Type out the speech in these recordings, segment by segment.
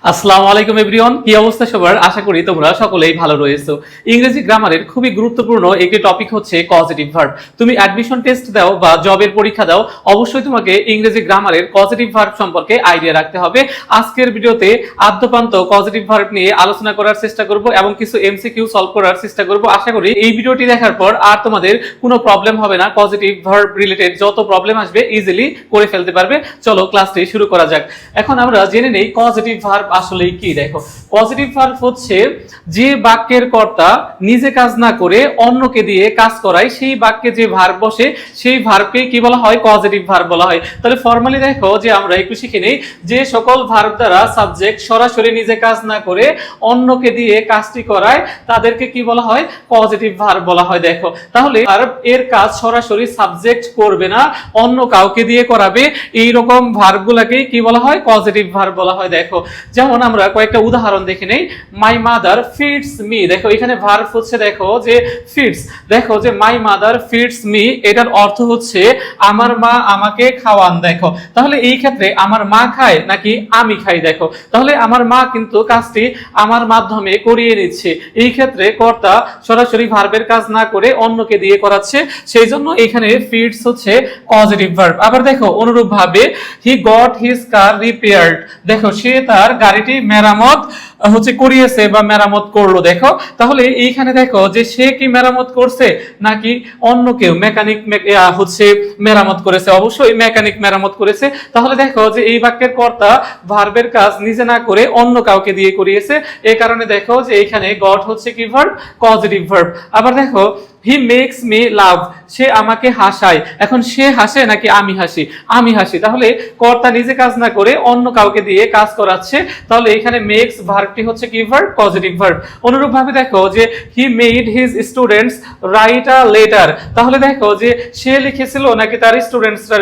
আসসালামু আলাইকুম এভরিওয়ান, কি অবস্থা সবার? আশা করি তোমরা সকলেই ভালো রয়েছো। ইংরেজি গ্রামারের খুবই গুরুত্বপূর্ণ একটি টপিক হচ্ছে পজিটিভ ভার্ব। তুমি অ্যাডমিশন টেস্ট দাও বা জবের পরীক্ষা দাও, অবশ্যই তোমাকে ইংরেজি গ্রামারের পজিটিভ ভার্ব সম্পর্কে আইডিয়া রাখতে হবে। আজকের ভিডিওতে আদ্যপান্ত পজিটিভ ভার্ব নিয়ে আলোচনা করার চেষ্টা করব এবং কিছু এমসিকিউ সলভ করার চেষ্টা করব। আশা করি এই ভিডিওটি দেখার পর আর তোমাদের কোনো প্রবলেম হবে না। পজিটিভ ভার্ব রিলেটেড যত প্রবলেম আসবে ইজিলি করে ফেলতে পারবে। চলো ক্লাসটি শুরু করা যাক। এখন আমরা জেনে নেই পজিটিভ ভার্ব আসলে কি। দেখো, পজিটিভ ভার্ব হচ্ছে যে বাক্যের কর্তা নিজে কাজ না করে অন্যকে দিয়ে কাজ করায়, সেই বাক্যে যে ভার্ব বসে সেই ভার্বকে কি বলা হয়? পজিটিভ ভার্ব বলা হয়। তাহলে ফর্মালি দেখো যে আমরা একটু শিখে নেই যে সকল ভার্ব দ্বারা সাবজেক্ট সরাসরি নিজে কাজ না করে অন্যকে দিয়ে কাজটি করায় তাদেরকে কি বলা হয়? পজিটিভ ভার্ব বলা হয়। দেখো, তাহলে ভার্ব এর কাজ সরাসরি সাবজেক্ট করবে না, অন্য কাউকে দিয়ে করাবে, এই রকম ভার্বগুলোকে কি বলা হয়? পজিটিভ ভার্ব বলা হয়। দেখো, যেমন আমরা কয়েকটা উদাহরণ দেখে নেই। মাই মাদার ফিডস মি, দেখো এখানে ভার্ব হচ্ছে দেখো যে ফিডস। দেখো যে মাই মাদার ফিডস মি, এটার অর্থ হচ্ছে আমার মা আমাকে খাওয়ান। দেখো, তাহলে এই ক্ষেত্রে আমার মা খায় নাকি আমি খাই? দেখো, তাহলে আমার মা কিন্তু কাজটি আমার মাধ্যমে করিয়ে নিচ্ছে। এই ক্ষেত্রে কর্তা সরাসরি ভার্বের কাজ না করে অন্যকে দিয়ে করাচ্ছে, সেই জন্য এখানে ফিডস হচ্ছে পজিটিভ ভার্ব। আবার দেখো অনুরূপ ভাবে he got his car repaired, দেখো সে তার গাড়িটি মেরামত হচ্ছে করিয়েছে বা মেরামত করলো। দেখো, তাহলে এইখানে দেখো যে সে কি মেরামত করছে নাকি অন্য কেউ? মেকানিক হচ্ছে মেরামত করেছে, অবশ্যই মেকানিক মেরামত করেছে। তাহলে দেখো যে এই বাক্যের কর্তা ভার্বের কাজ নিজে না করে অন্য কাউকে দিয়ে করিয়েছে, এই কারণে দেখো যে এখানে গট হচ্ছে কি ভার্ব? Positive verb. আবার দেখো হি মেক্স মি লাভ, সে আমাকে হাসায়। এখন সে হাসে নাকি আমি হাসি? আমি হাসি। তাহলে কর্তা নিজে কাজ না করে অন্য কাউকে দিয়ে কাজ করাচ্ছে, তাহলে এখানে মেক্স ভার্বটি হচ্ছে কি ভার্ব? Positive verb. অনুরূপ ভাবে দেখো যে he made his students write a letter, তাহলে দেখো যে সে লিখেছিল নাকি তার স্টুডেন্টসরা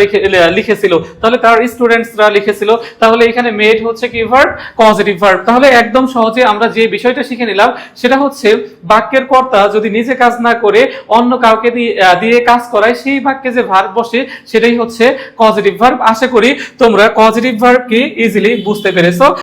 লিখেছিল? তাহলে তার স্টুডেন্টসরা লিখেছিল, তাহলে এখানে মেড হচ্ছে কি ভার্ব? Positive verb. তাহলে একদম সহজে আমরা যে বিষয়টা শিখে নিলাম সেটা হচ্ছে বাক্যের কর্তা যদি নিজে কাজ না করে অন্য কাউকে দিয়ে কাজ করায়, সেই বাক্যে যে ভার্ব বসে সেটাই হচ্ছে পজিটিভ ভার্ব। আশা করি তোমরা পজিটিভ ভার্ব কি ইজিলি বুঝতে পেরেছো।